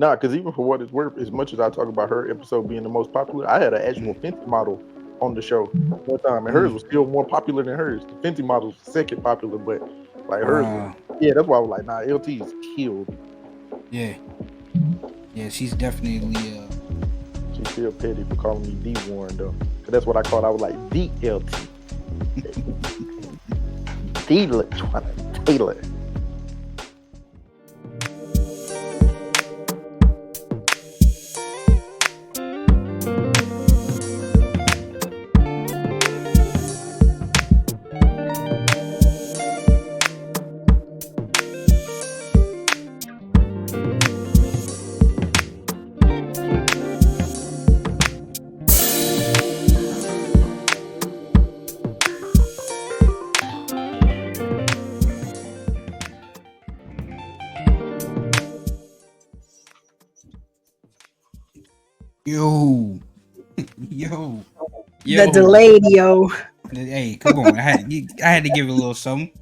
Nah, because even for what it's worth, as much as I talk about her episode being the most popular, I had an actual Fenty model on the show one time, and hers was still more popular than hers. The Fenty model's second popular, but like hers, yeah, that's why I was like, nah, LT is killed. Yeah, she's definitely. She feel petty for calling me D Warren though, because that's what I called. I was like D LT, D Taylor. Yo. The delayed yo. Hey, come on. I had to give it a little something.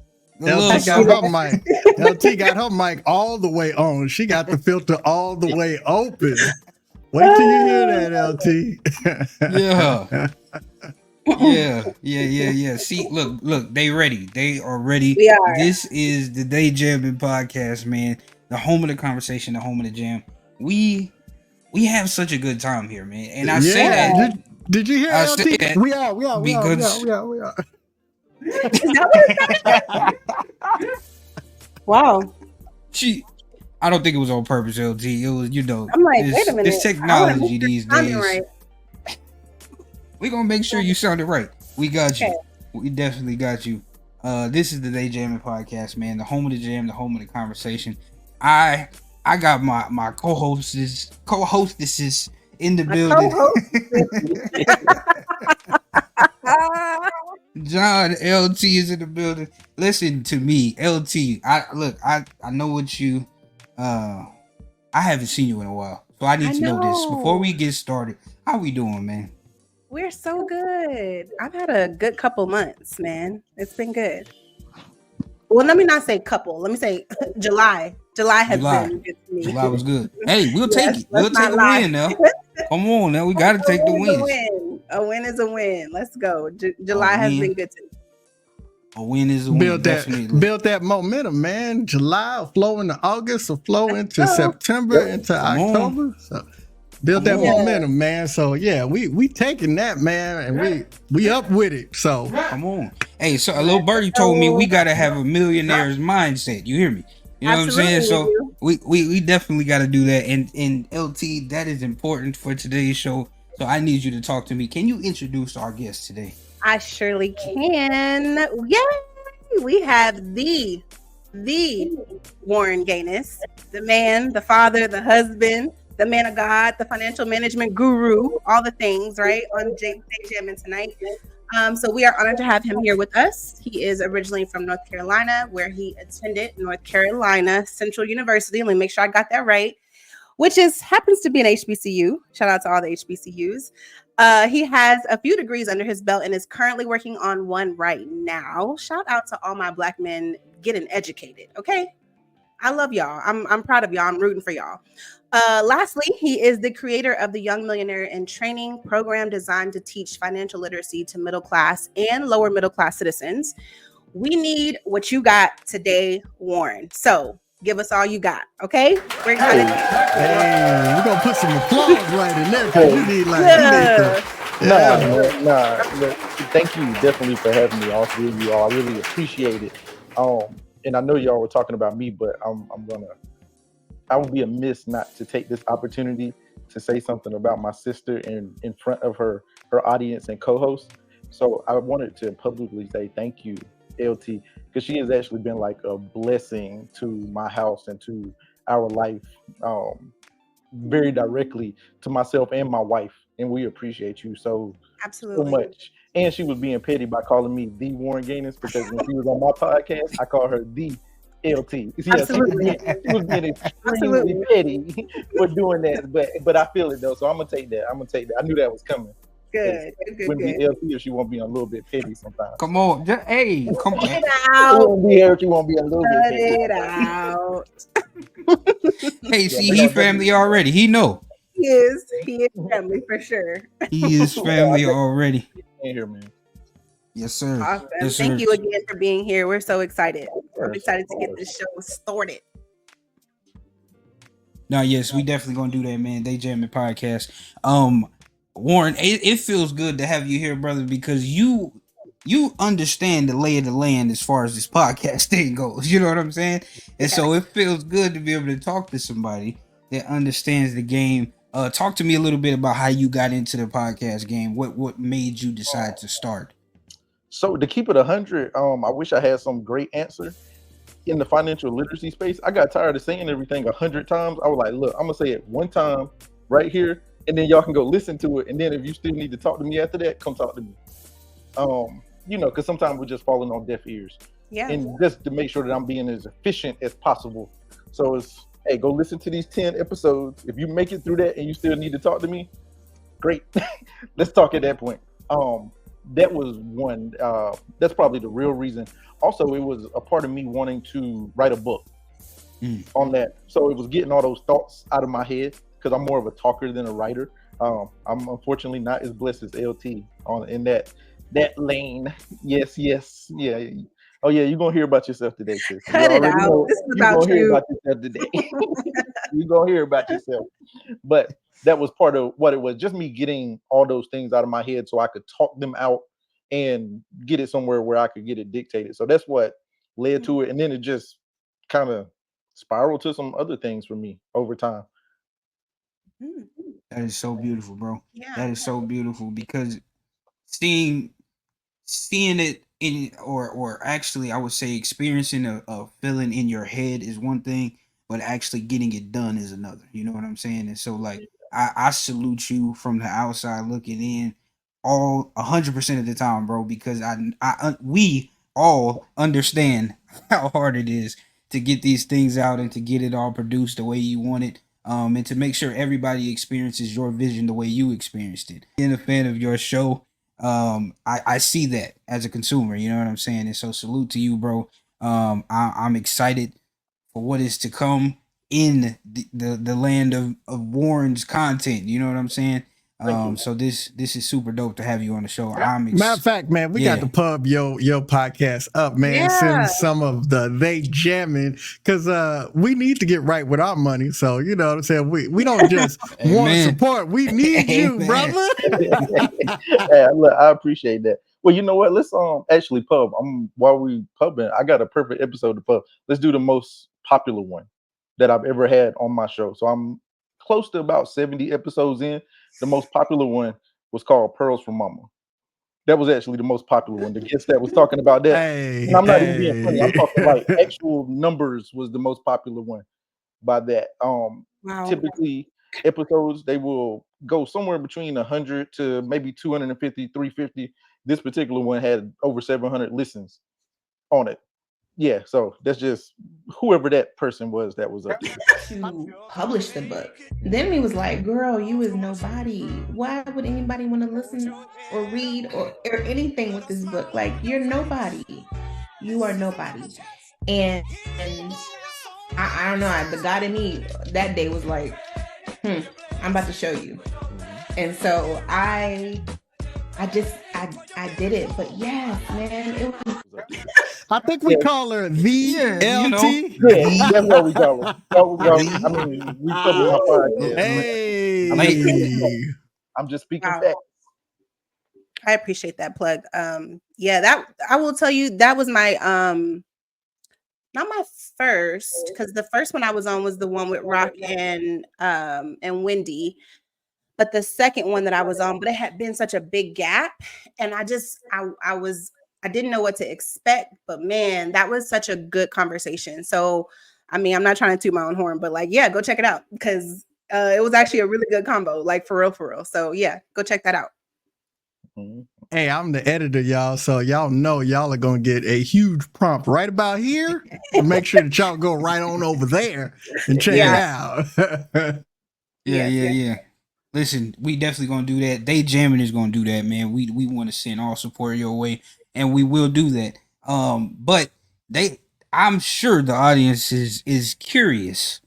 LT got her mic. LT got her mic all the way on. She got the filter all the way open. Wait till you hear that, LT. Yeah. See, look, they ready. They are ready. We are. This is the Day Jammin podcast, man. The home of the conversation, the home of the jam. We have such a good time here, man. And I say that. Did you hear LT? We are. Wow. I don't think it was on purpose, LT. It was, I'm like, wait a minute. This technology these days. Right. We're gonna make sure you sounded right. We got you. Okay. We definitely got you. This is the Day Jammin podcast, man. The home of the jam, the home of the conversation. I got my co-hostesses in the building. John LT is in the building. Listen to me, LT. I know what you. I haven't seen you in a while, so I need to know this before we get started. How we doing, man? We're so good. I've had a good couple months, man. It's been good. Well, let me not say couple. Let me say July. July has been good to me. July was good. Hey, we'll take it. We'll take a win now. Come on now. We got to take the wins. A win is a win. Let's go. July has been good to me. A win is a win. Build that momentum, man. July will flow into August, will flow into September, into October. So build that momentum, man. So yeah, we taking that, man, and we up with it. So come on. Hey, so a little birdie told me we gotta have a millionaire's mindset. You hear me? You know what I'm saying? So we definitely got to do that. And LT, that is important for today's show. So I need you to talk to me. Can you introduce our guest today? I surely can. Yay! We have the Warren Ganues, the man, the father, the husband, the man of God, the financial management guru, all the things, right? On Day Jammin tonight. So we are honored to have him here with us. He is originally from North Carolina, where he attended North Carolina Central University. Let me make sure I got that right, which happens to be an HBCU. Shout out to all the HBCUs. He has a few degrees under his belt and is currently working on one right now. Shout out to all my Black men getting educated. Okay, I love y'all. I'm proud of y'all. I'm rooting for y'all. Lastly, he is the creator of the Young Millionaire in Training program designed to teach financial literacy to middle class and lower middle class citizens. We need what you got today, Warren. So give us all you got, okay? We're excited. Hey, we're gonna put some applause right in there because you need Nah. Thank you definitely for having me, all three of you all. I really appreciate it. And I know y'all were talking about me, but I would be amiss not to take this opportunity to say something about my sister in front of her audience and co-host. So I wanted to publicly say thank you, LT, because she has actually been like a blessing to my house and to our life, very directly to myself and my wife. And we appreciate you so much. And she was being petty by calling me the Warren Ganues, because when she was on my podcast, I call her the LT. Yeah, Absolutely. She was being extremely petty for doing that, but I feel it though, so I'm gonna take that. I knew that was coming. Good. Wouldn't be LT if she won't be a little bit petty sometimes. Come on, hey, come on. It out. It won't be her if she won't be a little bit petty. It out. Hey, see, he family already. He know. He is family for sure. He is family already. In here, man. Yes, sir. Awesome. Yes, sir. Thank you again for being here. We're so excited. I'm excited to get this show started. No, yes, we definitely gonna do that, man. They Jammin podcast. Warren, it feels good to have you here, brother, because you understand the lay of the land as far as this podcast thing goes. You know what I'm saying? And so it feels good to be able to talk to somebody that understands the game. Talk to me a little bit about how you got into the podcast game. What made you decide to start? So to keep it 100, I wish I had some great answer in the financial literacy space. I got tired of saying everything 100 times. I was like, look, I'm gonna say it one time right here, and then y'all can go listen to it. And then if you still need to talk to me after that, come talk to me. Because sometimes we're just falling on deaf ears. Yeah. And just to make sure that I'm being as efficient as possible. So it's, hey, go listen to these 10 episodes. If you make it through that and you still need to talk to me, great. Let's talk at that point. That was one. That's probably the real reason. Also, it was a part of me wanting to write a book on that. So it was getting all those thoughts out of my head because I'm more of a talker than a writer. I'm unfortunately not as blessed as LT in that lane. Yes, yeah. Oh yeah, you're gonna hear about yourself today, sis. Cut it out. This is about you. Hear about yourself today. You're gonna hear about yourself. But that was part of what it was, just me getting all those things out of my head so I could talk them out and get it somewhere where I could get it dictated. So that's what led to it. And then it just kind of spiraled to some other things for me over time. That is so beautiful, bro. Yeah. That is so beautiful because seeing it in or actually I would say experiencing a feeling in your head is one thing, but actually getting it done is another. You know what I'm saying? And so like I salute you from the outside looking in all 100% of the time, bro, because we all understand how hard it is to get these things out and to get it all produced the way you want it. And to make sure everybody experiences your vision the way you experienced it. Being a fan of your show, I see that as a consumer, you know what I'm saying? And so salute to you, bro. I'm excited for what is to come in the land of Warren's content, you know what I'm saying? So this is super dope to have you on the show. Matter of fact, man, we got to pub your podcast up, man. Send some of they jamming because we need to get right with our money. So you know what I'm saying. We don't just want support. We need you, brother. Look, I appreciate that. Well, you know what? Let's actually pub. While we pubbing, I got a perfect episode to pub. Let's do the most popular one that I've ever had on my show. So I'm close to about 70 episodes in. The most popular one was called Pearls from Mama. That was actually the most popular one. The guest that was talking about that. And I'm not even being funny. I'm talking like actual numbers was the most popular one by that. Typically episodes, they will go somewhere between 100 to maybe 250, 350. This particular one had over 700 listens on it. Yeah, so that's just whoever that person was that was up there. To publish the book. Then he was like, girl, you is nobody. Why would anybody want to listen or read or anything with this book? Like, you're nobody. You are nobody. And I don't know, the God in me that day was like, I'm about to show you. And so I did it. But yes, man, it was. I think we call her the LT. Yeah, that's what we call her. I mean, we put in my podcast. Hey, I'm just speaking facts. I appreciate that plug. That I will tell you that was my not my first, because the first one I was on was the one with Rock and Wendy. But the second one that I was on, but it had been such a big gap, and I didn't know what to expect, but man, that was such a good conversation. So, I mean, I'm not trying to toot my own horn, but like, yeah, go check it out because it was actually a really good combo, like for real. So yeah, go check that out. Hey, I'm the editor, y'all. So y'all know y'all are going to get a huge prompt right about here. Make sure that y'all go right on over there and check it out. Yeah. Listen, we definitely gonna do that. They Jammin is gonna do that, man. We want to send all support your way, and we will do that. But I'm sure the audience is curious.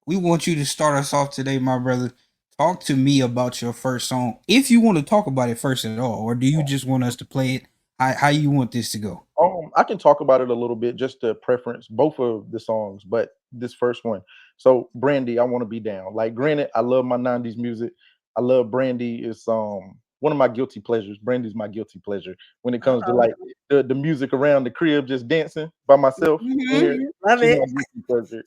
We want you to start us off today, my brother. Talk to me about your first song, if you want to talk about it first at all, or do you just want us to play it? How you want this to go? I can talk about it a little bit, just to preference both of the songs, but this first one. So Brandy, I want to be down. Like, granted, I love my '90s music. I love Brandy. It's one of my guilty pleasures. Brandy's my guilty pleasure when it comes to like the music around the crib, just dancing by myself. In here, Love she's it. my guilty pleasure.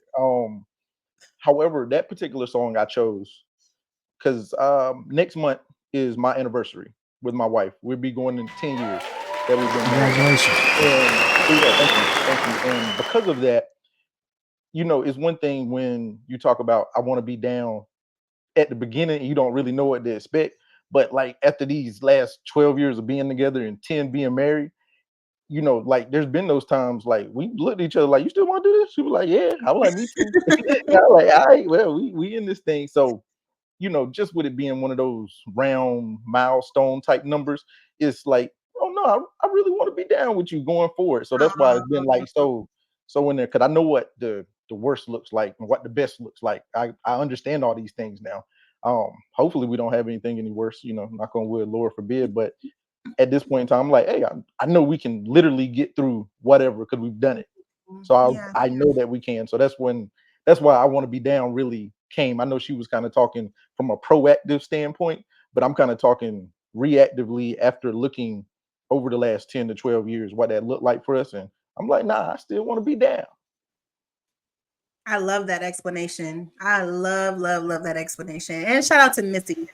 However, that particular song I chose because next month is my anniversary with my wife. We'll be going in 10 years that we've been married. Congratulations. And yeah, thank you. And because of that, it's one thing when you talk about I want to be down at the beginning, you don't really know what to expect. But like after these last 12 years of being together and 10 being married, like there's been those times like we looked at each other like, you still want to do this? She was like, yeah. I was like, me too. Yeah, I'm like, all right, well, we in this thing. So just with it being one of those round milestone type numbers, it's like, oh no, I really want to be down with you going forward. So that's why it's been like so in there because I know what the worst looks like and what the best looks like. I understand all these things now. Hopefully we don't have anything any worse, knock on wood, Lord forbid. But at this point in time, I'm like, hey, I know we can literally get through whatever because we've done it. So I know that we can. So that's why I want to be down really came. I know she was kind of talking from a proactive standpoint, but I'm kind of talking reactively after looking over the last 10 to 12 years what that looked like for us. And I'm like, nah, I still want to be down. I love that explanation. I love that explanation. And shout out to Missy.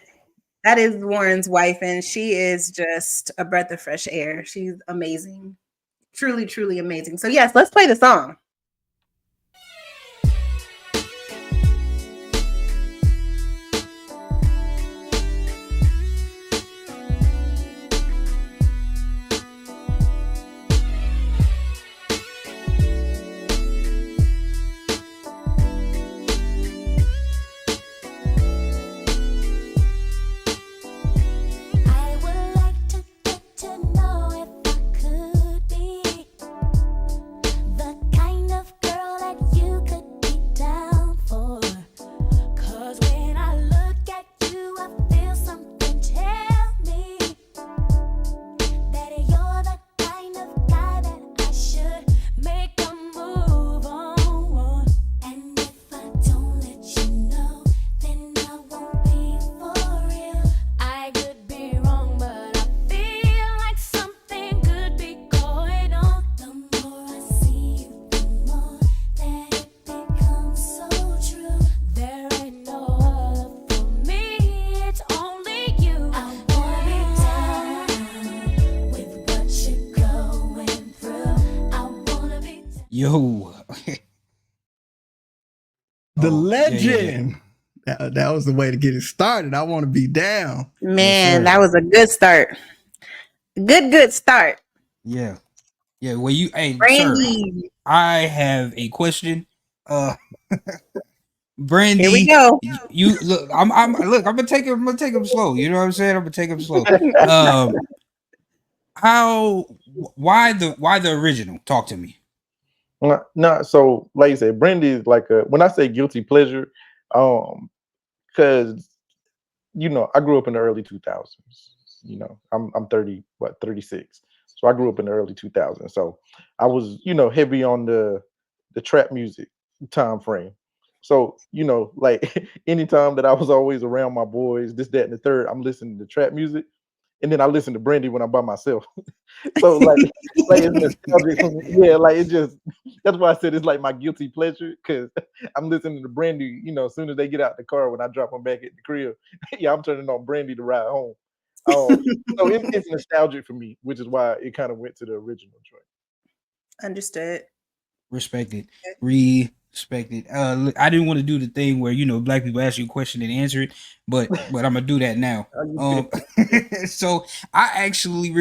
That is Warren's wife, and she is just a breath of fresh air. She's amazing. Truly, truly amazing. So yes, let's play the song. Yo. The legend. Yeah. That was the way to get it started. I want to be down. Man, that was a good start. Good start. Yeah. Yeah. Well, Brandy. Sir, I have a question. Brandy, here we go. You look. I'm gonna take him slow. You know what I'm saying? I'm gonna take him slow. Why the original? Talk to me. No, so like you said, Brandy is like when I say guilty pleasure, because I grew up in the early 2000s. I'm 36, so I grew up in the early 2000s. So I was heavy on the trap music time frame. So like anytime that I was always around my boys, this, that, and the third, I'm listening to trap music. And then I listen to Brandy when I'm by myself. So like it's nostalgic for me. Yeah, like it just that's why I said it's like my guilty pleasure because I'm listening to Brandy, as soon as they get out the car when I drop them back at the crib. Yeah, I'm turning on Brandy to ride home. So it's nostalgic for me, which is why it kind of went to the original joint. Understood. Respected. Respected. I didn't want to do the thing where black people ask you a question and answer it, but I'm gonna do that now. So I actually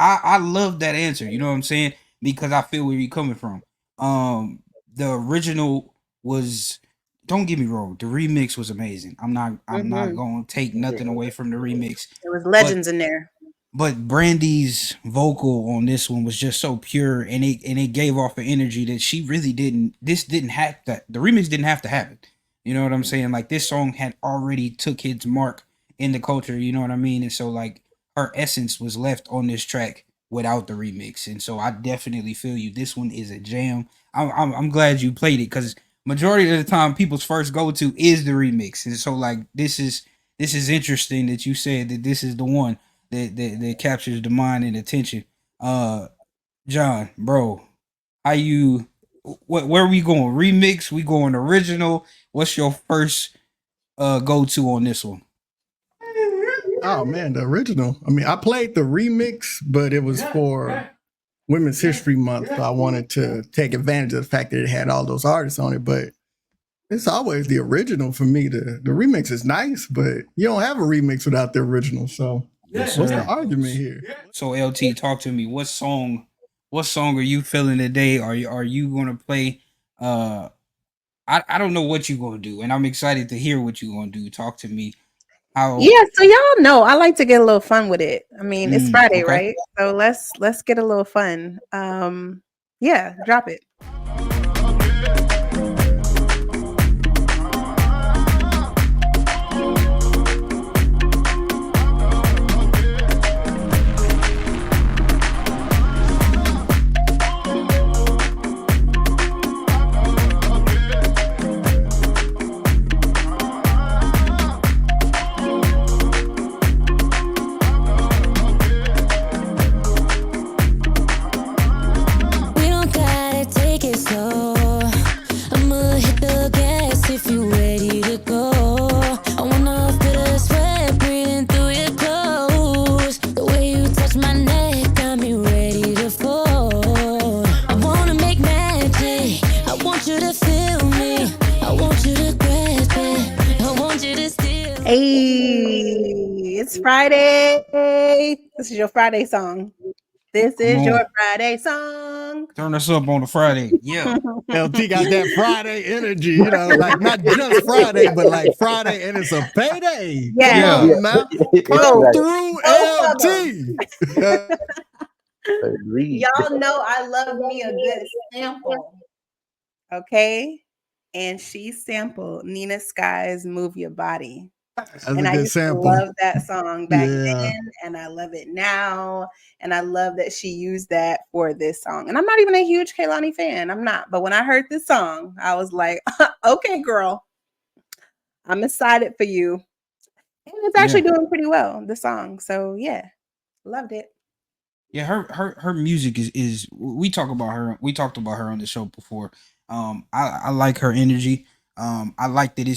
I love that answer. You know what I'm saying? Because I feel where you're coming from. The original was. Don't get me wrong. The remix was amazing. I'm not gonna take nothing away from the remix. There was legends in there. but Brandy's vocal on this one was just so pure, and it gave off an energy that she really didn't. This didn't have to. The remix didn't have to happen. You know what I'm saying? Like this song had already took its mark in the culture. You know what I mean? And so like her essence was left on this track without the remix. And so I definitely feel you. This one is a jam. I'm glad you played it because majority of the time people's first go to is the remix. And so like this is interesting that you said that this is the one that captures the mind and attention. John, bro, how you where we going? Remix? We going original? What's your first go to on this one? Oh man, the original. I mean, I played the remix, but it was for Women's History Month. So I wanted to take advantage of the fact that it had all those artists on it. But it's always the original for me. The remix is nice, but you don't have a remix without the original. So Yes, what's sir. the argument here? So LT, talk to me. What song are you feeling today? Are you gonna play I don't know what you're gonna do, and I'm excited to hear what you're gonna do. Talk to me. How Yeah, so y'all know I like to get a little fun with it. I mean, it's Friday, okay. right? So let's get a little fun. Yeah, drop it. Hey, it's Friday. This is your Friday song. This is your Friday song. Turn us up on the Friday. Yeah. LT got that Friday energy, you know, like not just Friday, but like Friday and it's a payday. Yeah. Come on now. Come through, LT. Y'all know I love me a good sample. Okay. And she sampled Nina Sky's Move Your Body. That's and a I good used sample. to love that song back then, and I love it now. And I love that she used that for this song. And I'm not even a huge Kehlani fan. I'm not. But when I heard this song, I was like, okay, girl, I'm excited for you. And it's actually doing pretty well, the song. So yeah, loved it. Yeah, her music is we talked about her on the show before. I like her energy. I like that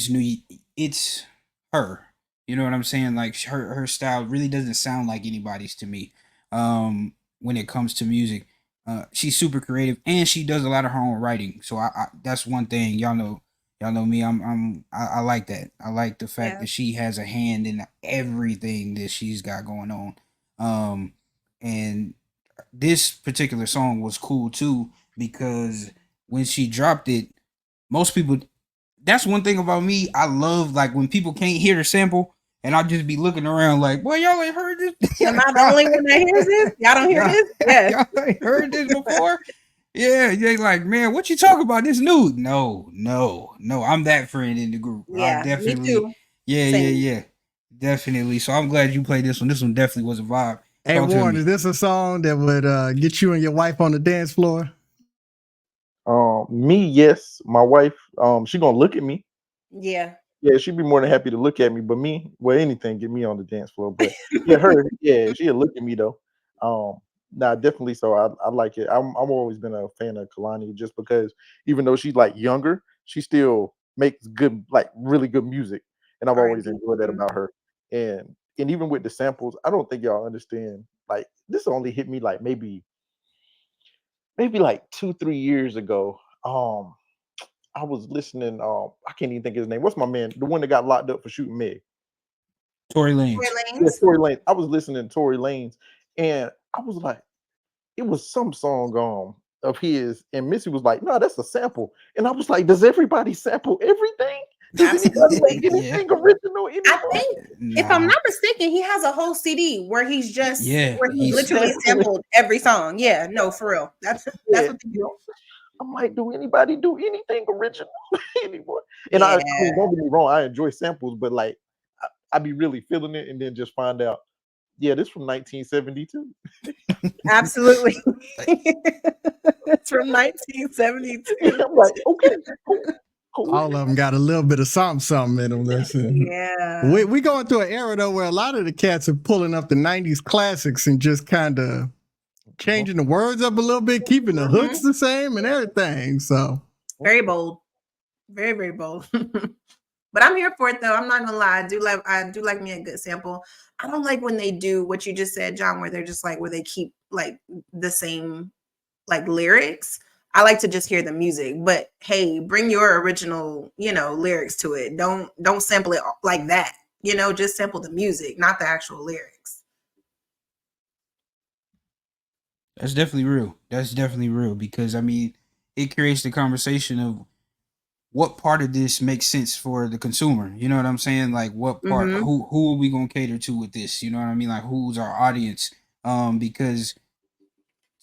it's her. You know what I'm saying? Like her style really doesn't sound like anybody's to me. When it comes to music. She's super creative and she does a lot of her own writing. So I that's one thing y'all know me. I like that. I like the fact that she has a hand in everything that she's got going on. And this particular song was cool too because when she dropped it, most people. That's one thing about me. I love like when people can't hear the sample, and I'll just be looking around like, "Boy, y'all ain't heard this? Am I the only one that hears this? Y'all don't hear this? Yeah, y'all ain't heard this before." Yeah, they like, man, what you talking about? This new? No. I'm that friend in the group. Yeah, I definitely. Me too. Yeah. Definitely. So I'm glad you played this one. This one definitely was a vibe. Hey, Warren, is this a song that would get you and your wife on the dance floor? Me, yes. My wife, she gonna look at me. Yeah. Yeah, she'd be more than happy to look at me. But me, well, anything, get me on the dance floor. But yeah, her, yeah, she'll look at me though. Nah, definitely. So I like it. I've always been a fan of Kalani just because even though she's like younger, she still makes good, like really good music, and I've always enjoyed that about her. And even with the samples, I don't think y'all understand. Like this only hit me like maybe like 2-3 years ago. I was listening. I can't even think of his name. What's my man? The one that got locked up for shooting Meg. Tory Lanez. Yes, Tory Lanez. I was listening to Tory Lanez, and I was like, it was some song of his, and Missy was like, "No, that's a sample." And I was like, "Does everybody sample everything?" Does anybody make anything original anymore? I think, if I'm not mistaken, he has a whole CD where he's just where he literally sampled every song. Yeah, no, for real. That's what they do. I'm like, do anybody do anything original anymore? And I mean, don't get me wrong, I enjoy samples, but like, I be really feeling it, and then just find out, yeah, this from 1972. Absolutely, it's from 1972. I'm like, okay, cool. All of them got a little bit of something in them. Listen, yeah, we going through an era though where a lot of the cats are pulling up the '90s classics and just kind of changing the words up a little bit, keeping the hooks the same and everything. So very bold, very, very bold. But I'm here for it though. I'm not gonna lie. I do like me a good sample. I don't like when they do what you just said, John, where they're just like where they keep like the same like lyrics. I like to just hear the music. But hey, bring your original, lyrics to it. Don't sample it like that. Just sample the music, not the actual lyrics. That's definitely real. That's definitely real, because I mean, it creates the conversation of what part of this makes sense for the consumer. You know what I'm saying? Like, what part, who are we gonna cater to with this? You know what I mean? Like, who's our audience? Because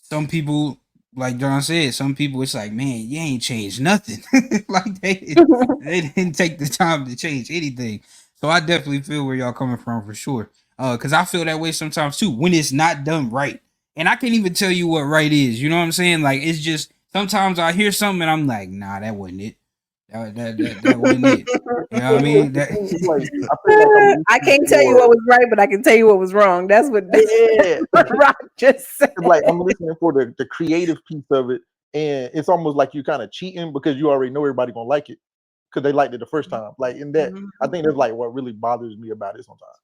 some people, like John said, some people it's like, man, you ain't changed nothing. Like they didn't take the time to change anything. So I definitely feel where y'all coming from for sure. Because I feel that way sometimes too when it's not done right, and I can't even tell you what right is. You know what I'm saying? Like, it's just sometimes I hear something and I'm like, nah, that wasn't it. That wasn't it. You know what I mean? I can't tell you what was right, but I can tell you what was wrong. That's what Rock just said. Like, I'm listening for the creative piece of it, and it's almost like you're kind of cheating because you already know everybody gonna like it because they liked it the first time. Like, in that, I think that's like what really bothers me about it sometimes.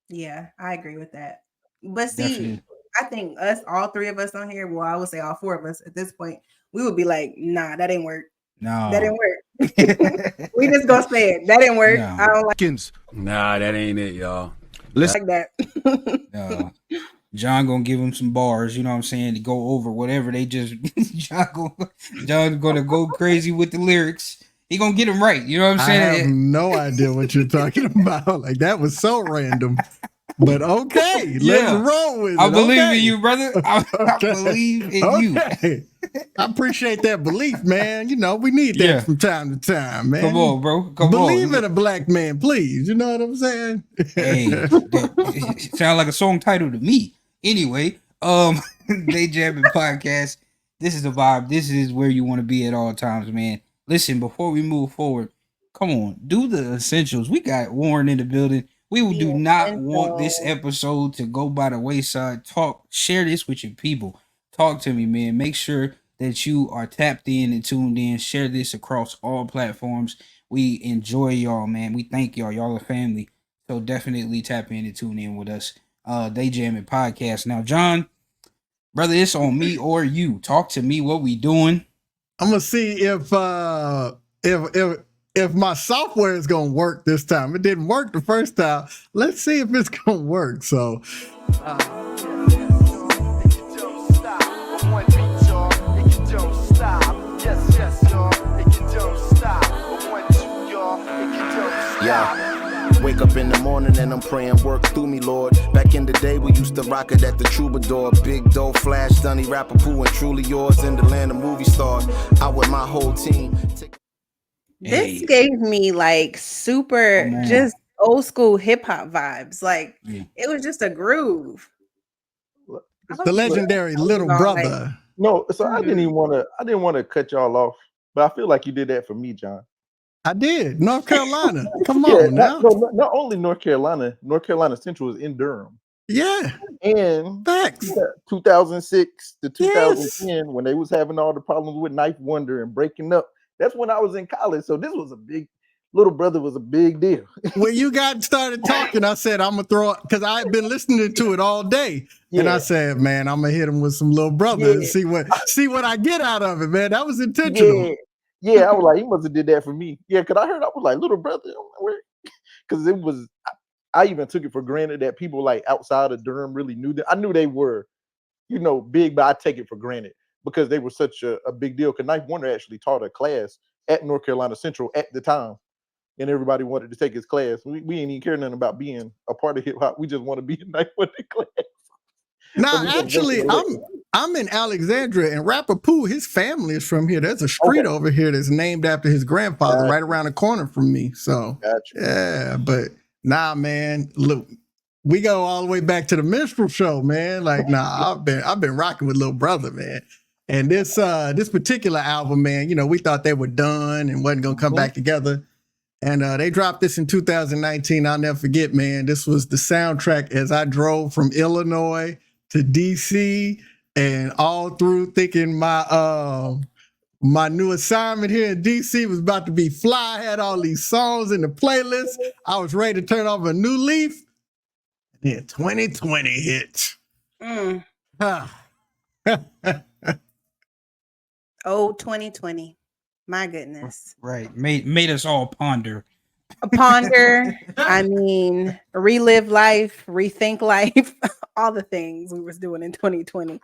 Yeah, I agree with that. But see, definitely. I think all three of us on here, well, I would say all four of us at this point, we would be like, nah, that didn't work. No, that didn't work. We just gonna say it. That didn't work. No. I don't like. Nah, that ain't it, y'all. Listen, like that. John gonna give him some bars. You know what I'm saying, to go over whatever they just. John's gonna go crazy with the lyrics. He gonna get them right. You know what I'm saying? I have no idea what you're talking about. Like, that was so random. But okay, let's roll with it. I believe in you, brother. I believe in you. I appreciate that belief, man. We need that from time to time, man. Come on, bro. Believe in a black man, please. You know what I'm saying? Hey, it sounds like a song title to me. Anyway, They Jammin Podcast. This is the vibe. This is where you want to be at all times, man. Listen, before we move forward, come on, do the essentials. We got Warren in the building. We do not want this episode to go by the wayside. Share this with your people. Talk to me, man. Make sure that you are tapped in and tuned in. Share this across all platforms. We enjoy y'all, man. We thank y'all. Y'all are family. So definitely tap in and tune in with us. They Jammin Podcast. Now, John, brother, it's on me or you. Talk to me. What we doing? I'm gonna see if my software is gonna work this time. It didn't work the first time. Let's see if it's gonna work. So wake up in the morning and I'm praying, work through me, Lord. Back in the day, we used to rock it at the Troubadour. Big dough, Flash, Dunny, Rapper Pooh, and Truly Yours in the land of movie stars. Out with my whole team. This gave me like super just old school hip hop vibes. Like it was just a groove. The legendary Little Brother. No, so I didn't want to cut y'all off, but I feel like you did that for me, John. I did. North Carolina. Come on now. Not only North Carolina Central is in Durham. Yeah. And facts. 2006 to 2010, when they was having all the problems with Knife Wonder and breaking up, that's when I was in college. So this was Little Brother was a big deal. When you started talking, I said, I'm going to throw it, because I had been listening to it all day. Yeah. And I said, man, I'm going to hit him with some Little Brother and see what I get out of it, man. That was intentional. Yeah, I was like, he must have did that for me. Yeah, because I was like, Little Brother, because it was, I even took it for granted that people like outside of Durham really knew that. I knew they were, big, but I take it for granted because they were such a big deal. Because Knife Wonder actually taught a class at North Carolina Central at the time, and everybody wanted to take his class. We didn't even care nothing about being a part of hip hop. We just want to be in Ninth Wonder class. Now, actually, I'm in Alexandria, and Rapper Pooh, his family is from here. There's a street over here that's named after his grandfather, right around the corner from me. So, yeah, but nah, man, look, we go all the way back to the minstrel show, man. Like, nah, I've been rocking with Little Brother, man. And this particular album, man, you know, we thought they were done and wasn't gonna come back together. And they dropped this in 2019. I'll never forget, man. This was the soundtrack as I drove from Illinois to DC and all through thinking my new assignment here in DC was about to be fly. I had all these songs in the playlist. I was ready to turn off a new leaf. And then 2020 hit. Oh, 2020. My goodness. Right. Made us all ponder. I mean, relive life, rethink life, all the things we was doing in 2020.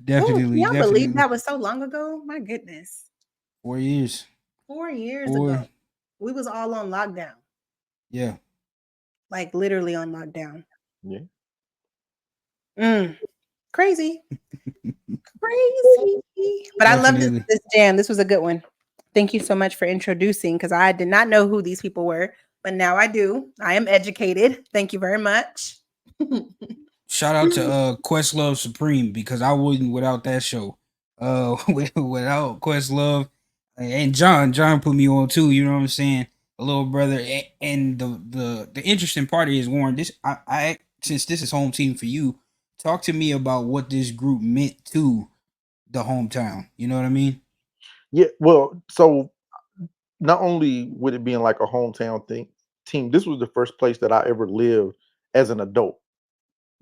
Definitely. Can y'all believe that was so long ago? My goodness. 4 years. 4 years ago. We was all on lockdown. Yeah. Like literally on lockdown. Yeah. Crazy. Crazy. But I love this jam. This was a good one. Thank you so much for introducing, because I did not know who these people were, but now I do. I am educated. Thank you very much. Shout out to Questlove Supreme, because I wouldn't without that show. Without Questlove and John put me on too. You know what I'm saying? A Little Brother. And the interesting part is, Warren, this I since this is home team for you, talk to me about what this group meant to the hometown. You know what I mean? Yeah, well, so not only would it be in like a hometown team, this was the first place that I ever lived as an adult.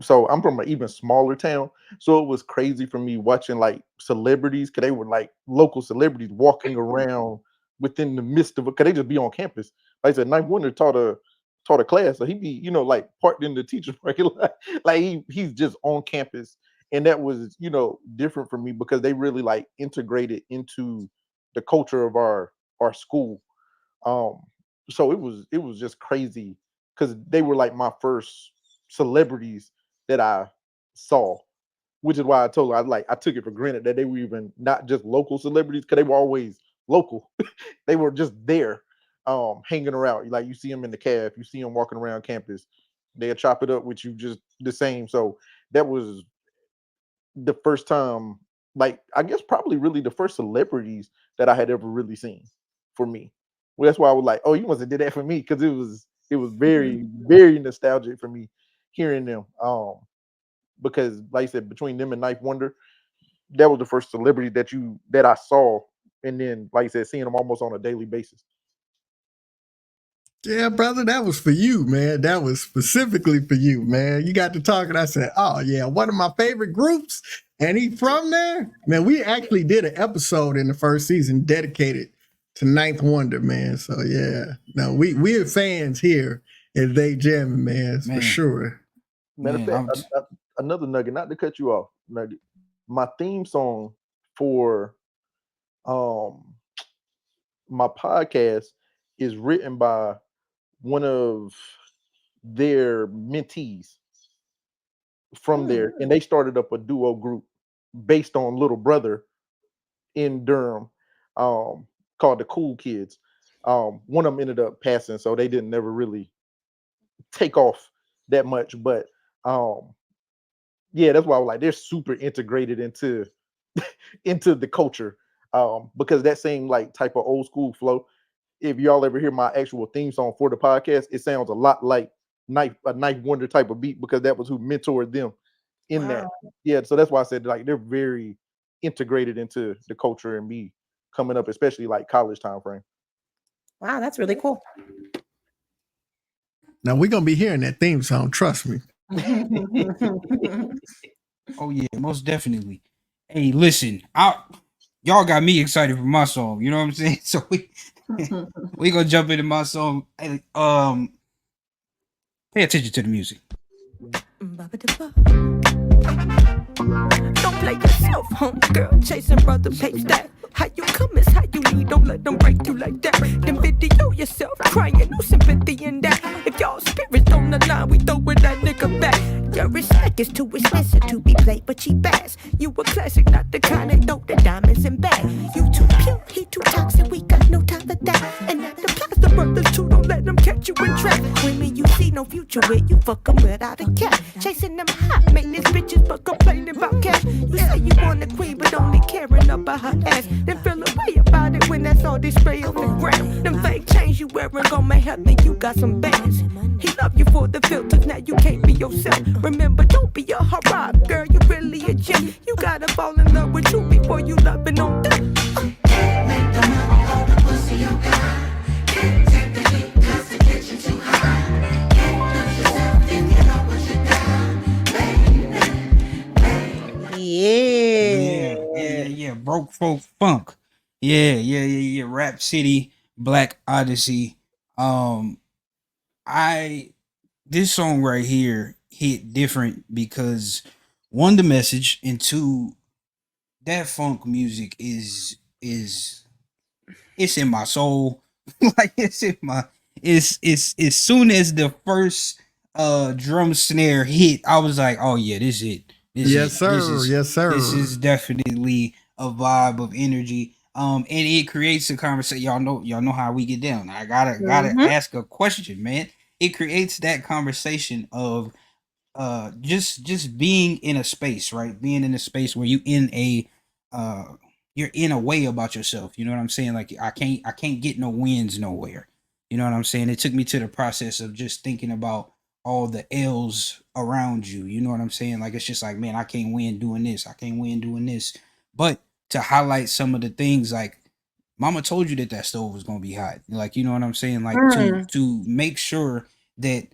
So I'm from an even smaller town. So it was crazy for me watching like celebrities, because they were like local celebrities walking around within the midst of it, because they just be on campus. Like I said, Ninth Wonder taught a class, so he'd be, you know, like parked in the teacher's parking lot. Like he's just on campus. And that was, you know, different for me, because they really like integrated into the culture of our school. So it was just crazy, because they were like my first celebrities that I saw, which is why I told her I took it for granted that they were even not just local celebrities, because they were always local. They were just there, hanging around. Like you see them in the caf, you see them walking around campus, they'll chop it up with you just the same. So that was the first time, like I guess probably really the first celebrities that I had ever really seen for me. Well, that's why I was like, oh, you must have did that for me, because it was very, very nostalgic for me hearing them. Because like I said, between them and Ninth Wonder, that was the first celebrity that I saw, and then like I said, seeing them almost on a daily basis. Yeah, brother, that was for you, man. That was specifically for you, man. You got to talking. I said, oh, yeah, one of my favorite groups. And he from there. Man, we actually did an episode in the first season dedicated to Ninth Wonder, man. So, yeah. No, we're fans here at They Jammin', man, for sure. Matter of fact, another nugget, not to cut you off, nugget. My theme song for my podcast is written by one of their mentees from there, and they started up a duo group based on Little Brother in Durham, called the Cool Kids. One of them ended up passing, so they didn't never really take off that much. But yeah, that's why I was like, they're super integrated into the culture, because that same like type of old school flow. If y'all ever hear my actual theme song for the podcast, it sounds a lot like a Ninth Wonder type of beat, because that was who mentored them in that. Yeah, so that's why I said like they're very integrated into the culture and me coming up, especially like college time frame. Wow, that's really cool. Now we're gonna be hearing that theme song, trust me. Oh yeah, most definitely. Hey, listen, y'all got me excited for my song. You know what I'm saying? So we gonna jump into my song. Hey, pay attention to the music. Don't play yourself, homegirl, chasing brother pace that. How you come is how you lead, don't let them break you like that. Then video yourself crying, no sympathy in that. If y'all spirits on the line, we throw with that nigga back. Your respect is too expensive to be played, but cheap ass. You a classic, not the kind that throw the diamonds in bag. You too pure, he too toxic, we got no time for that. And that applies to brothers too, don't let them catch you in trap. Women you see no future with, you fuck them without a cap. Chasing them hot maintenance bitches, but complaining about cash. You say you want a queen, but only caring about her ass. Then feel a way about it when that's all display on the ground. Them fake chains you wearing gon' make her think you got some bands. He love you for the filters, now you can't be yourself. Remember, don't be a hurrah, girl, you really a gem. You gotta fall in love with you before you loving on them. Can't make the money or the pussy you got. Can't take the heat 'cause the kitchen too hot. Can't lose yourself if you know what you got. Yeah. Broke folk funk. Yeah. Rap City, Black Odyssey. This song right here hit different because one, the message, and two, that funk music is it's in my soul. Like it's in my it's as soon as the first drum snare hit, I was like, oh yeah, this is it. Yes, sir. Yes, sir. This is definitely a vibe of energy. And it creates a conversation. Y'all know how we get down. I gotta ask a question, man. It creates that conversation of just being in a space, right? Being in a space where you're in a way about yourself. You know what I'm saying? Like I can't get no wins nowhere. You know what I'm saying? It took me to the process of just thinking about all the L's around you. You know what I'm saying? Like it's just like, man, I can't win doing this. I can't win doing this. But to highlight some of the things, like mama told you that stove was gonna be hot. Like, you know what I'm saying? Like to make sure that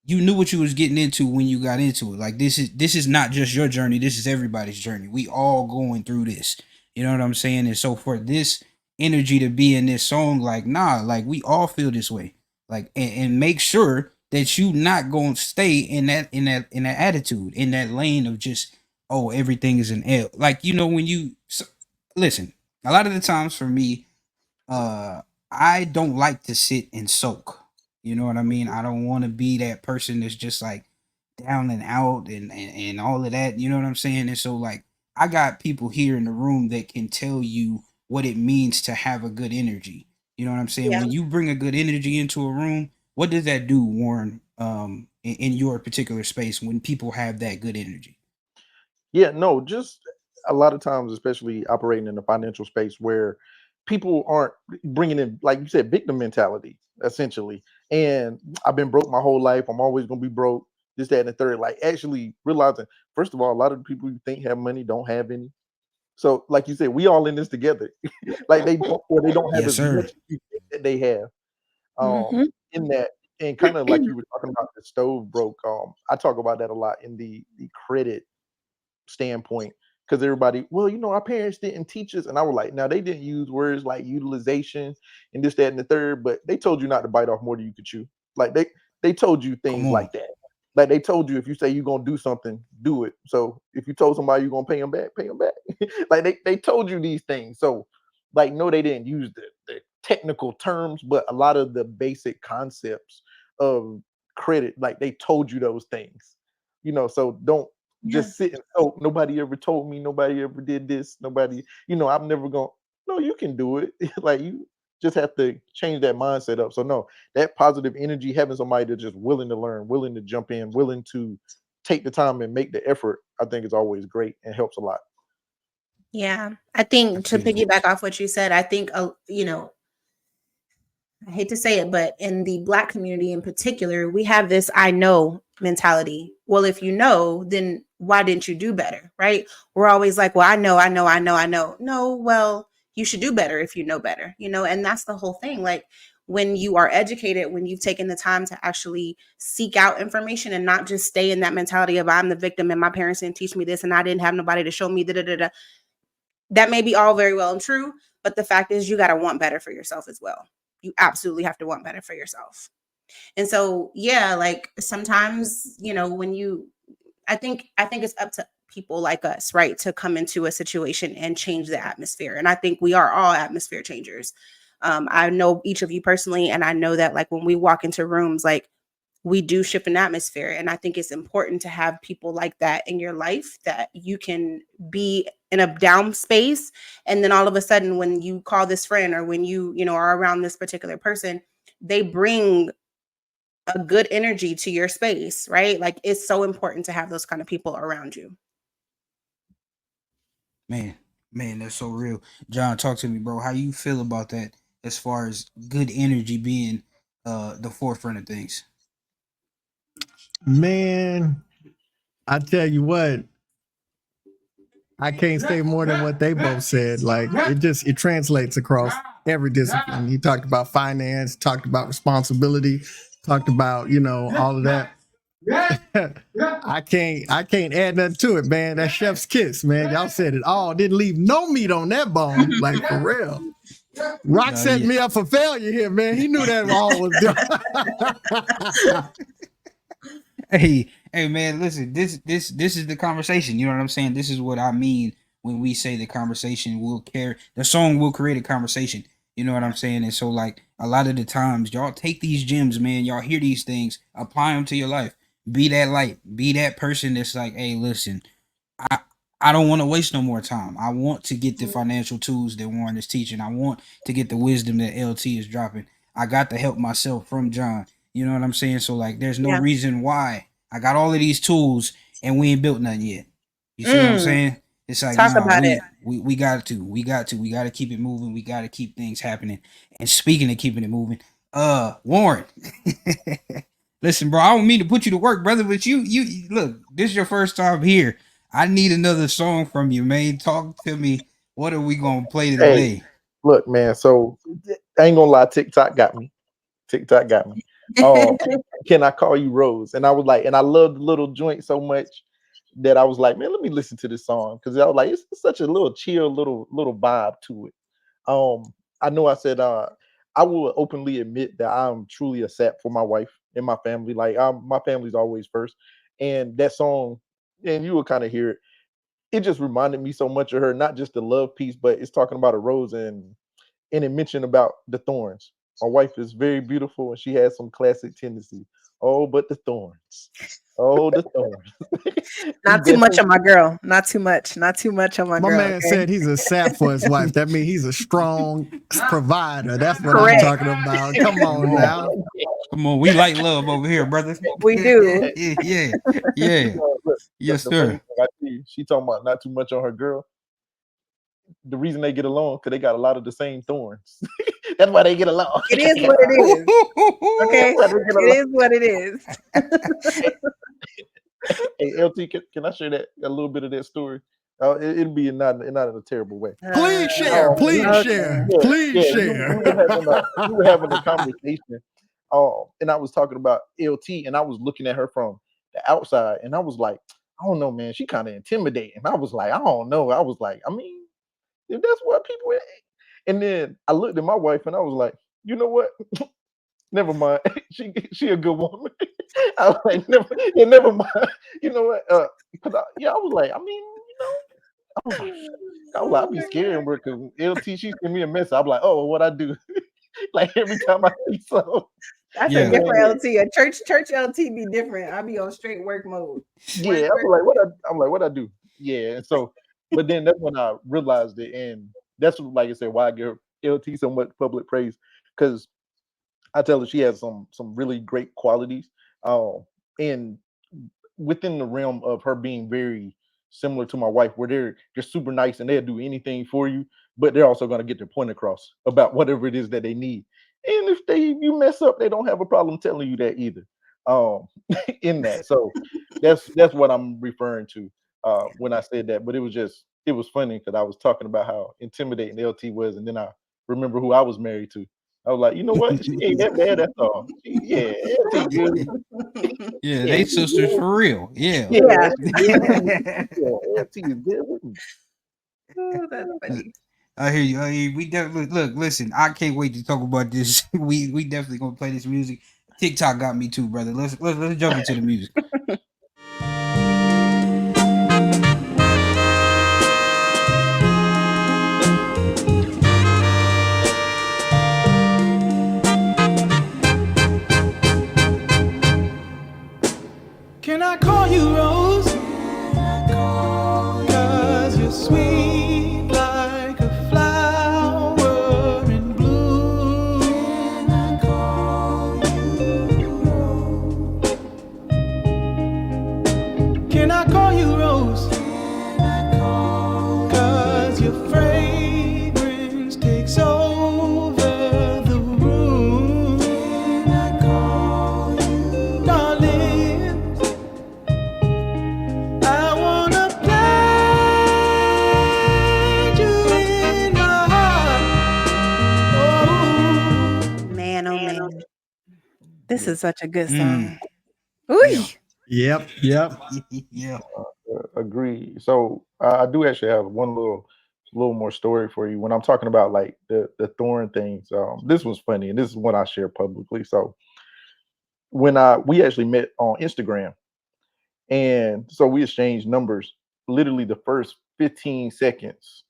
you knew what you was getting into when you got into it. Like this is not just your journey. This is everybody's journey. We all going through this. You know what I'm saying? And so for this energy to be in this song, like, nah, like we all feel this way. Like, and make sure that you not going to stay in that attitude, in that lane of just, oh, everything is an L. Like, you know, when you listen, a lot of the times for me, I don't like to sit and soak. You know what I mean? I don't want to be that person that's just like down and out and all of that. You know what I'm saying? And so like I got people here in the room that can tell you what it means to have a good energy. You know what I'm saying? Yeah. When you bring a good energy into a room, what does that do, Warren, in your particular space when people have that good energy? Yeah, no, just a lot of times, especially operating in the financial space where people aren't bringing in, like you said, victim mentality, essentially. And I've been broke my whole life. I'm always going to be broke, this, that, and the third. Like actually realizing, first of all, a lot of the people you think have money don't have any. So, like you said, we all in this together. Like they don't, or they don't have Yes, as much sir. as you think that they have. Mhm. In that, and kind of like you were talking about the stove broke. I talk about that a lot in the credit standpoint because everybody, well, you know, our parents didn't teach us, and I was like, now they didn't use words like utilization and this, that, and the third, but they told you not to bite off more than you could chew. Like they told you Come things on. like that. Like they told you if you say you're gonna do something, do it. So if you told somebody you're gonna pay them back, pay them back. Like they told you these things. So like no, they didn't use the technical terms, but a lot of the basic concepts of credit, like they told you those things. You know, so don't Yeah. just sit and oh, nobody ever told me, nobody ever did this, nobody, you know, I'm never going. No, you can do it. Like you just have to change that mindset up. So no, that positive energy, having somebody that's just willing to learn, willing to jump in, willing to take the time and make the effort, I think is always great and helps a lot. Yeah. I think to piggyback off what you said, I think, you know, I hate to say it, but in the Black community in particular, we have this I know mentality. Well, if you know, then why didn't you do better? Right? We're always like, well, I know. No, well, you should do better if you know better, you know, and that's the whole thing. Like when you are educated, when you've taken the time to actually seek out information and not just stay in that mentality of I'm the victim and my parents didn't teach me this and I didn't have nobody to show me that may be all very well and true, but the fact is you got to want better for yourself as well. You absolutely have to want better for yourself. And so, yeah, like sometimes, you know, when you I think it's up to people like us, right, to come into a situation and change the atmosphere. And I think we are all atmosphere changers. I know each of you personally, and I know that like when we walk into rooms, like we do shift an atmosphere. And I think it's important to have people like that in your life, that you can be in a down space. And then all of a sudden, when you call this friend, or when you know, are around this particular person, they bring a good energy to your space, right? Like it's so important to have those kind of people around you. Man, that's so real. John, talk to me, bro. How you feel about that as far as good energy being the forefront of things? Man, I tell you what, I can't say more than what they both said. Like it translates across every discipline. He talked about finance, talked about responsibility, talked about, you know, all of that. I can't add nothing to it, man. That chef's kiss, man. Y'all said it all. Didn't leave no meat on that bone, like for real. Rock set me up for failure here, man. He knew that all was done. Hey, man, listen, this is the conversation. You know what I'm saying? This is what I mean when we say the conversation will carry, the song will create a conversation. You know what I'm saying? And so, like, a lot of the times, y'all take these gems, man. Y'all hear these things, apply them to your life. Be that light. Be that person that's like, hey, listen, I don't want to waste no more time. I want to get the financial tools that Warren is teaching. I want to get the wisdom that LT is dropping. I got to help myself from John. You know what I'm saying? So, like, there's no reason why I got all of these tools and we ain't built nothing yet. You see what I'm saying? It's like, we got to keep it moving. We got to keep things happening. And speaking of keeping it moving, Warren, listen, bro, I don't mean to put you to work, brother, but you look, this is your first time here. I need another song from you, man. Talk to me. What are we gonna play today? Hey, look, man. So I ain't gonna lie, TikTok got me. Can I call you Rose? And I was like, and I love the little joint so much that I was like, man, let me listen to this song, because I was like, it's such a little chill, little vibe to it. I know I said I will openly admit that I'm truly a sap for my wife and my family. Like my family's always first, and that song, and you will kind of hear it. It just reminded me so much of her, not just the love piece, but it's talking about a rose, and it mentioned about the thorns. My wife is very beautiful and she has some classic tendencies. Oh, but the thorns. Oh, the thorns. Not too much on my girl. Not too much. Not too much on my girl. My man said he's a sap for his wife. That means he's a strong provider. That's what I'm talking about. Come on now. Come on, we like love over here, brother. We do. Yeah. Yes, sir. She talking about not too much on her girl. The reason they get along, because they got a lot of the same thorns. That's why they get along. It is what it is. Okay, it is what it is. Hey, LT, can I share that a little bit of that story? It'll be not in a terrible way. Please share. Please share. Please share. We were having a conversation. And I was talking about LT, and I was looking at her from the outside, and I was like, I don't know, man. She kind of intimidating. I was like, I don't know. I was like, I mean, if that's what people. And then I looked at my wife, and I was like, you know what? Never mind. She a good woman. I was like, never mind. You know what? Because I was like, I mean, you know, I'd be scared because LT, she send me a message. I'm like, oh, what I do? Like every time I see something. That's a different LT. A church LT be different. I be on straight work mode. Yeah, I'm like, what I do? Yeah, and so, but then that's when I realized it, and that's like I said, why I give LT so much public praise, because I tell her she has some really great qualities, and within the realm of her being very similar to my wife, where they're super nice and they'll do anything for you, but they're also going to get their point across about whatever it is that they need. And if you mess up, they don't have a problem telling you that either. In that, so that's what I'm referring to when I said that. But it was funny because I was talking about how intimidating LT was, and then I remember who I was married to. I was like, you know what? She ain't that bad. That's all. LT good. Yeah, they sisters for real. Yeah. LT is good with me. Oh, that's funny. I hear you. We definitely look. Listen, I can't wait to talk about this. We definitely gonna play this music. TikTok got me too, brother. Let's jump into the music. Can I call you Rose? Cause you're sweet like a flower in bloom. Can I call you Rose? Can I call you Rose? Cause your fragrance takes over the room. Can I call you darling? I wanna plant you in my heart. Oh. Man, oh man. This is such a good Mm. song. Ooh. Yep. Yeah. Agree. So I do actually have one little more story for you. When I'm talking about like the thorn things, this was funny, and this is what I share publicly. So when we actually met on Instagram, and so we exchanged numbers. Literally, the first 15 seconds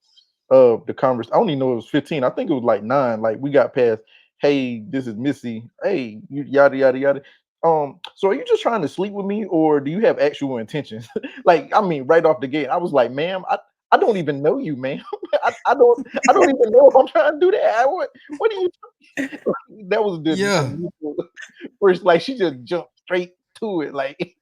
of the conversation, I don't even know it was 15. I think it was like 9. Like we got past, hey, this is Missy. Hey, yada yada yada. So are you just trying to sleep with me, or do you have actual intentions? Like, I mean, right off the gate, I was like, ma'am, I don't even know you, ma'am. I don't even know if I'm trying to do that. What are you? That was the Yeah. initial first, like she just jumped straight to it, like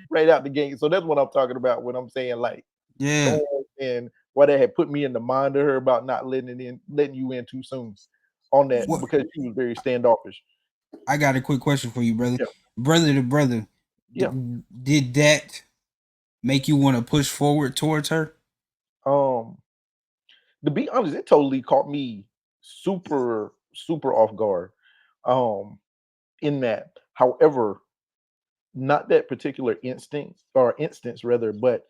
right out the gate. So that's what I'm talking about when I'm saying like, Yeah. and why that had put me in the mind of her about not letting you in too soon on that, What? because she was very standoffish. I got a quick question for you, brother. Yeah. Brother to brother. Yeah. Did that make you want to push forward towards her? To be honest, it totally caught me super, super off guard. In that, however, not that particular instance rather, but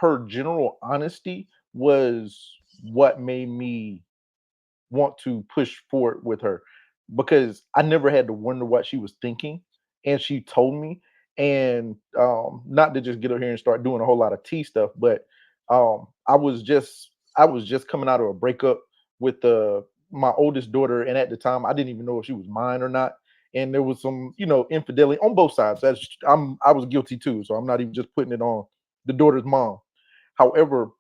her general honesty was what made me want to push forward with her, because I never had to wonder what she was thinking, and she told me. And not to just get her here and start doing a whole lot of tea stuff, but I was just coming out of a breakup with my oldest daughter, and at the time I didn't even know if she was mine or not. And there was some, infidelity on both sides. I was guilty too, so I'm not even just putting it on the daughter's mom. However,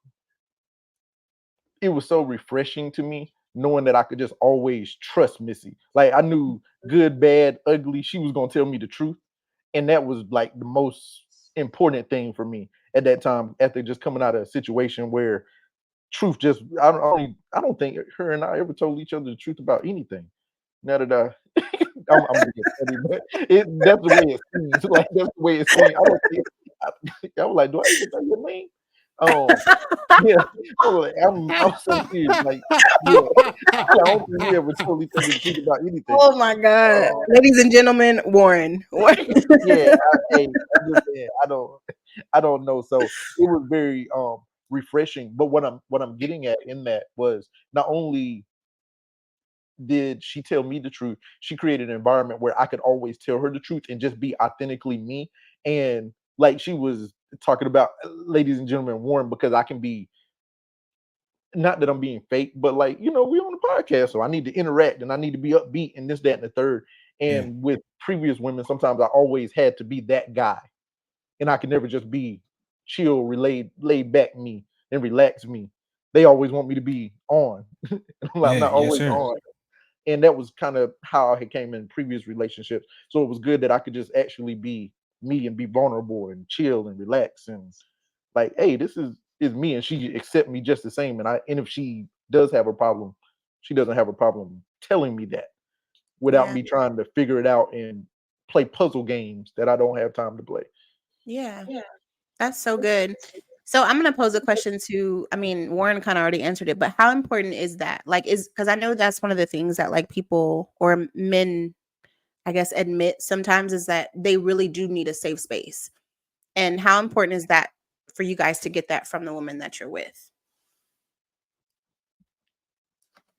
it was so refreshing to me knowing that I could just always trust Missy. Like I knew good, bad, ugly, she was gonna tell me the truth. And that was like the most important thing for me at that time, after just coming out of a situation where truth just I don't think her and I ever told each other the truth about anything. Now that I'm being funny, but that's the way it seems. Like that's the way it seems. I don't think I was like, do I even know your name? Um, yeah, I'm so serious. Like, yeah, I don't think we ever told each other the truth about anything. Oh my God. Um, Ladies and gentlemen, Warren. yeah, I'm just saying, I don't know. So it was very refreshing. But what I'm getting at in that was, not only did she tell me the truth, she created an environment where I could always tell her the truth and just be authentically me. And like she was talking about, ladies and gentlemen, Warren, because I can be, not that I'm being fake, but like, we're on a podcast, so I need to interact and I need to be upbeat and this, that, and the third. Yeah. And with previous women, sometimes I always had to be that guy, and I could never just be chill, laid back me and relax me. They always want me to be on. I'm Yeah. not Yes, always sir. on. And that was kind of how I came in previous relationships. So it was good that I could just actually be me and be vulnerable and chill and relax, and like, hey, this is me, and she accept me just the same. And if she does have a problem, she doesn't have a problem telling me that without Yeah. me trying to figure it out and play puzzle games that I don't have time to play. Yeah. That's so good. So I'm gonna pose a question to, I mean, Warren kind of already answered it, but how important is that? Like, because I know that's one of the things that like people or men, I guess, admit sometimes, is that they really do need a safe space. And how important is that for you guys to get that from the woman that you're with?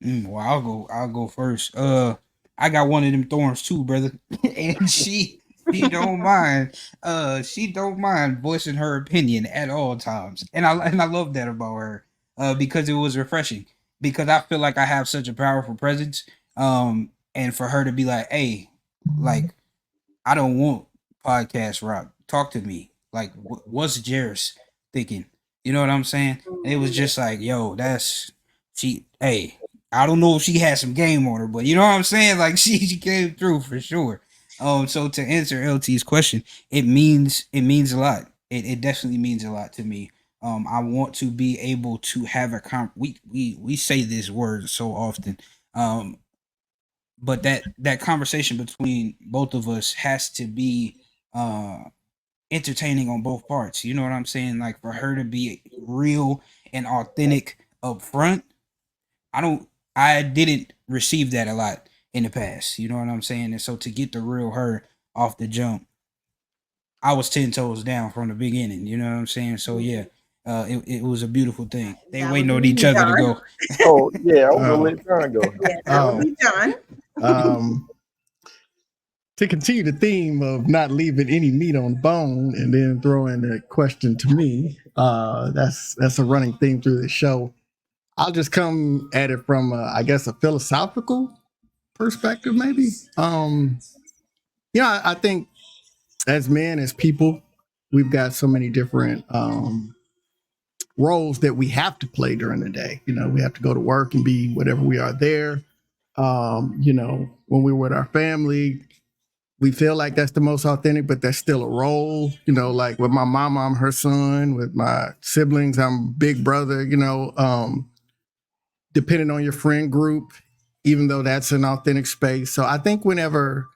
Well, I'll go first. I got one of them thorns too, brother. And she don't mind. She don't mind voicing her opinion at all times. And I love that about her. Because it was refreshing. Because I feel like I have such a powerful presence. And for her to be like, hey, like, I don't want podcast rock talk to me. Like, what's Jairus thinking? You know what I'm saying? And it was just like, yo, hey, I don't know if she had some game on her, but you know what I'm saying? Like, she came through for sure. So to answer LT's question, it means a lot. It definitely means a lot to me. I want to be able to have we say this word so often. But that conversation between both of us has to be entertaining on both parts. You know what I'm saying? Like, for her to be real and authentic up front, I didn't receive that a lot in the past. You know what I'm saying? And so to get the real her off the jump, I was 10 toes down from the beginning. You know what I'm saying? So yeah, it was a beautiful thing. They waiting on each other to go. Oh yeah, I'm gonna let John go. Yeah, that would be John. To continue the theme of not leaving any meat on the bone and then throwing a question to me, that's a running theme through the show. I'll just come at it from, I guess, a philosophical perspective, maybe. I think as men, as people, we've got so many different roles that we have to play during the day. We have to go to work and be whatever we are there. When we're with our family, we feel like that's the most authentic, but that's still a role. Like with my mama, I'm her son. With my siblings, I'm big brother. Depending on your friend group, even though that's an authentic space. So I think whenever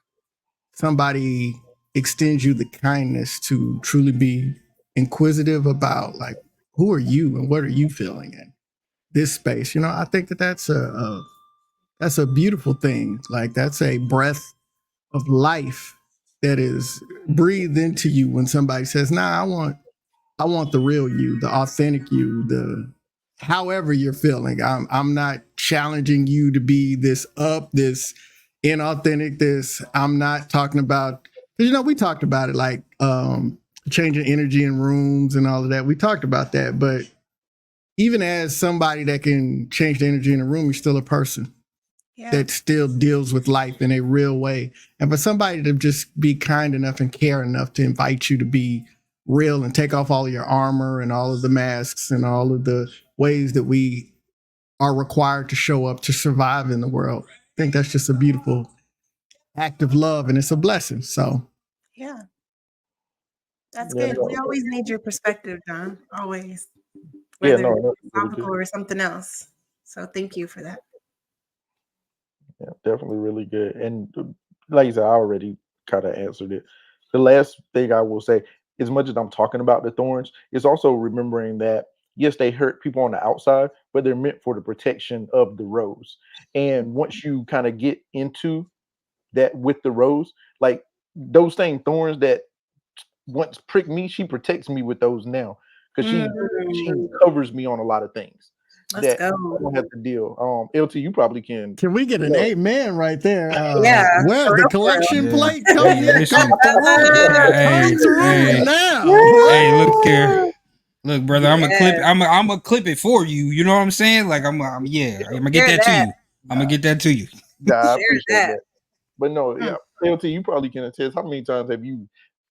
somebody extends you the kindness to truly be inquisitive about, like, who are you and what are you feeling in this space, I think that's a beautiful thing. Like, that's a breath of life that is breathed into you when somebody says, nah, I want the real you, the authentic you, the however you're feeling. I'm not challenging you to be this inauthentic, this. I'm not talking about, we talked about it, like changing energy in rooms and all of that. We talked about that, but even as somebody that can change the energy in a room, you're still a person that still deals with life in a real way. And for somebody to just be kind enough and care enough to invite you to be real and take off all of your armor and all of the masks and all of the ways that we are required to show up to survive in the world, I think that's just a beautiful act of love, and it's a blessing. So yeah, that's good. We always need your perspective, John. Always, whether it's philosophical or something else. So thank you for that. Yeah, definitely really good. And like you said, I already kind of answered it. The last thing I will say, as much as I'm talking about the thorns, is also remembering that yes, they hurt people on the outside, but they're meant for the protection of the rose. And once you kind of get into that with the rose, like those same thorns that once pricked me, she protects me with those now because she covers me on a lot of things. Let's I don't have to deal. LT, you probably can. Can we get an amen right there? Yeah. Where's the collection plate? Come Hey, come through now. Hey, look here. Look, brother, I'm gonna clip it for you. You know what I'm saying? Like, I'm gonna get that to you. I'm gonna get that to you. Yeah, I appreciate that. But no, yeah, LT, you probably can attest. How many times have you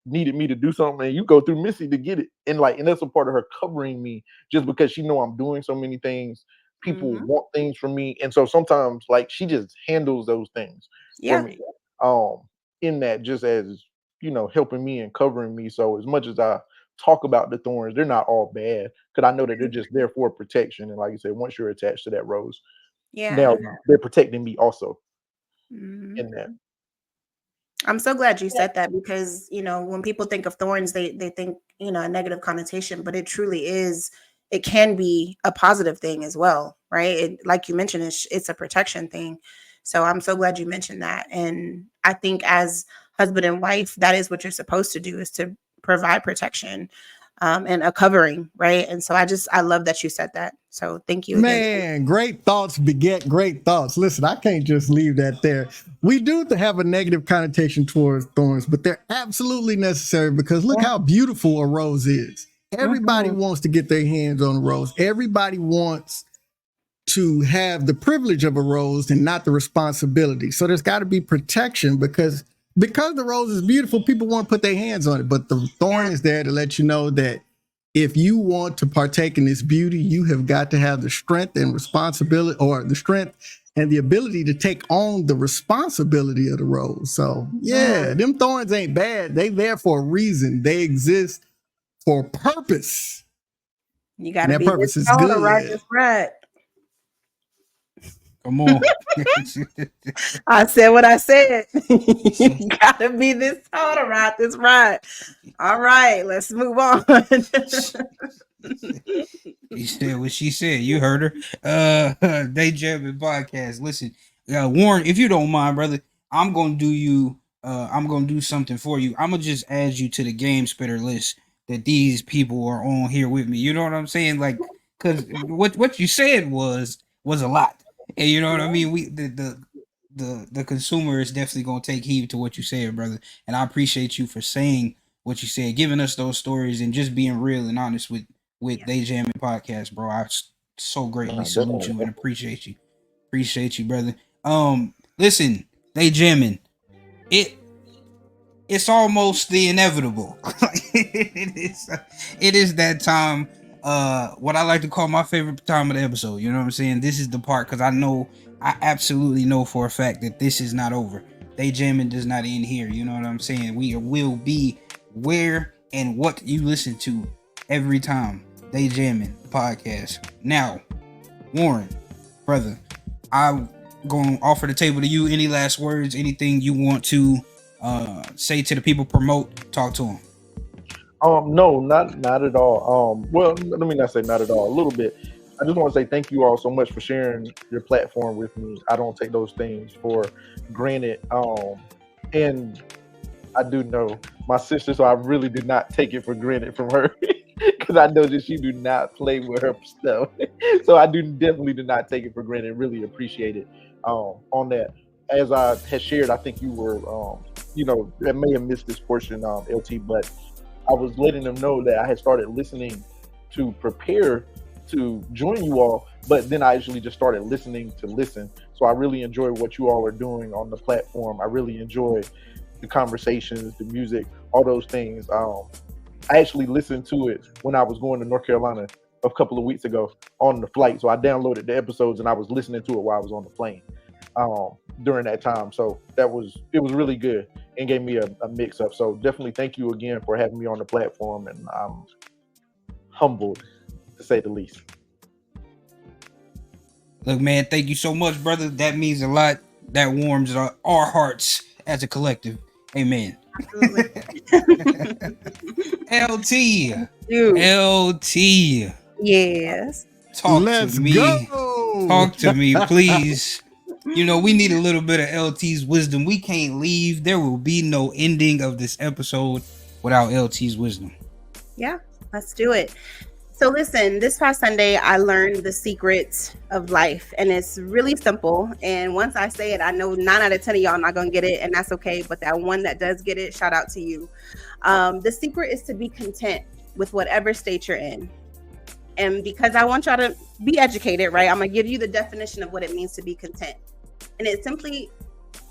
needed me to do something and you go through Missy to get it? And that's a part of her covering me just because she know I'm doing so many things. People want things from me. And so sometimes like she just handles those things for me. In that, just as helping me and covering me. So as much as I talk about the thorns, they're not all bad because I know that they're just there for protection. And like you said, once you're attached to that rose, now they're protecting me also in that. I'm so glad you said that because, when people think of thorns, they think, a negative connotation, but it truly is, it can be a positive thing as well, right? Like you mentioned, it's a protection thing. So I'm so glad you mentioned that. And I think as husband and wife, that is what you're supposed to do, is to provide protection and a covering, right? And so I love that you said that. So thank you again. Man, great thoughts beget great thoughts. Listen, I can't just leave that there. We do have a negative connotation towards thorns, but they're absolutely necessary because look how beautiful a rose is. Everybody wants to get their hands on a rose. Everybody wants to have the privilege of a rose and not the responsibility. So there's got to be protection because because the rose is beautiful, people want to put their hands on it. But the thorn is there to let you know that if you want to partake in this beauty, you have got to have the strength and responsibility, or the strength and the ability to take on the responsibility of the rose. So yeah, them thorns ain't bad. They there for a reason. They exist for purpose. You got to be purpose this is tall good. to ride this ride. Come on. I said what I said. You got to be this tall to ride this ride. All right, let's move on. She said what she said. You heard her. They Jammin podcast. Listen, Warren, if you don't mind, brother, I'm gonna do something for you. I'm gonna just add you to the game spitter list that these people are on here with me. You know what I'm saying? Like, cause what you said was a lot. And you know what I mean? The consumer is definitely gonna take heed to what you said, brother. And I appreciate you for saying what you said, giving us those stories, and just being real and honest with They Jammin podcast, bro. I so greatly salute you and appreciate you. Appreciate you, brother. Listen, They Jammin. It's almost the inevitable. It is that time. What I like to call my favorite time of the episode. You know what I'm saying? This is the part, because I absolutely know for a fact that this is not over. They Jammin does not end here. You know what I'm saying? We will be where and what you listen to every time. They Jammin podcast. Now, Warren, brother, I'm going to offer the table to you. Any last words? Anything you want to say to the people? Promote. Talk to them. No, not at all. Well, let me not say not at all. A little bit. I just want to say thank you all so much for sharing your platform with me. I don't take those things for granted. And I do know my sister, so I really did not take it for granted from her, because I know that she do not play with her stuff. So I definitely do not take it for granted. Really appreciate it on that. As I had shared, I think you were, I may have missed this portion, LT, but I was letting them know that I had started listening to prepare to join you all, but then I actually just started listening to listen. So I really enjoy what you all are doing on the platform. I really enjoy the conversations, the music, all those things. I actually listened to it when I was going to North Carolina a couple of weeks ago on the flight. So I downloaded the episodes and I was listening to it while I was on the plane during that time. So it was really good and gave me a mix up. So definitely thank you again for having me on the platform, and I'm humbled, to say the least. Look, man, thank you so much, brother. That means a lot. That warms our hearts as a collective. Amen. LT. Yes. Talk to me, please. You know, we need a little bit of LT's wisdom. We can't leave. There will be no ending of this episode without LT's wisdom. Yeah, let's do it. So listen, this past Sunday, I learned the secret of life, and it's really simple. And once I say it, I know 9 out of 10 of y'all are not going to get it, and that's okay. But that one that does get it, shout out to you. The secret is to be content with whatever state you're in. And because I want y'all to be educated, right, I'm going to give you the definition of what it means to be content. And it simply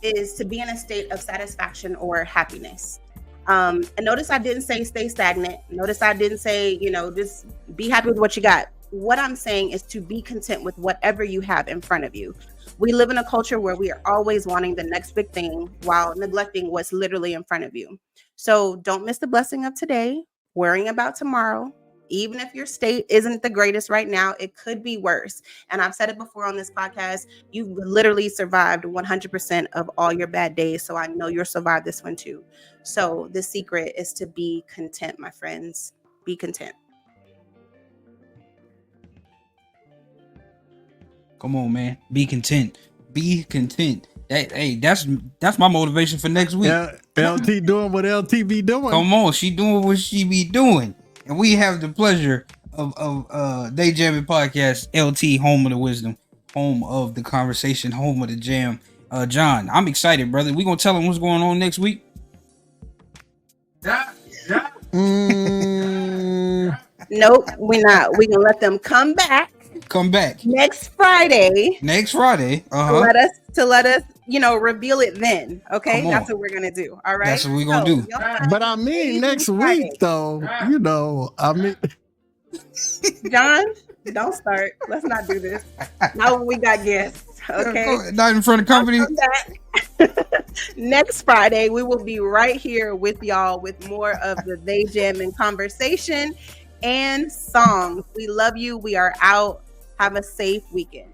is to be in a state of satisfaction or happiness. And notice I didn't say stay stagnant. Notice I didn't say, just be happy with what you got. What I'm saying is to be content with whatever you have in front of you. We live in a culture where we are always wanting the next big thing while neglecting what's literally in front of you. So don't miss the blessing of today, worrying about tomorrow. Even if your state isn't the greatest right now, it could be worse. And I've said it before on this podcast, you've literally survived 100% of all your bad days. So I know you'll survive this one too. So the secret is to be content, my friends. Be content. Come on, man. Be content. Be content. Hey, that's my motivation for next week. Yeah, LT doing what LT be doing. Come on, she doing what she be doing. And we have the pleasure of They Jammin podcast, LT, home of the wisdom, home of the conversation, home of the jam. John, I'm excited, brother. We gonna tell them what's going on next week? Nope, we're not. We're gonna let them come back next Friday. Uh-huh. To let us reveal it then. Okay, that's what we're gonna do. All right, that's what we're gonna do. But I mean, next week though, I mean, John, don't start. Let's not do this. Now we got guests. Okay, not in front of company. Next Friday, we will be right here with y'all with more of the They Jammin' conversation and songs. We love you. We are out. Have a safe weekend.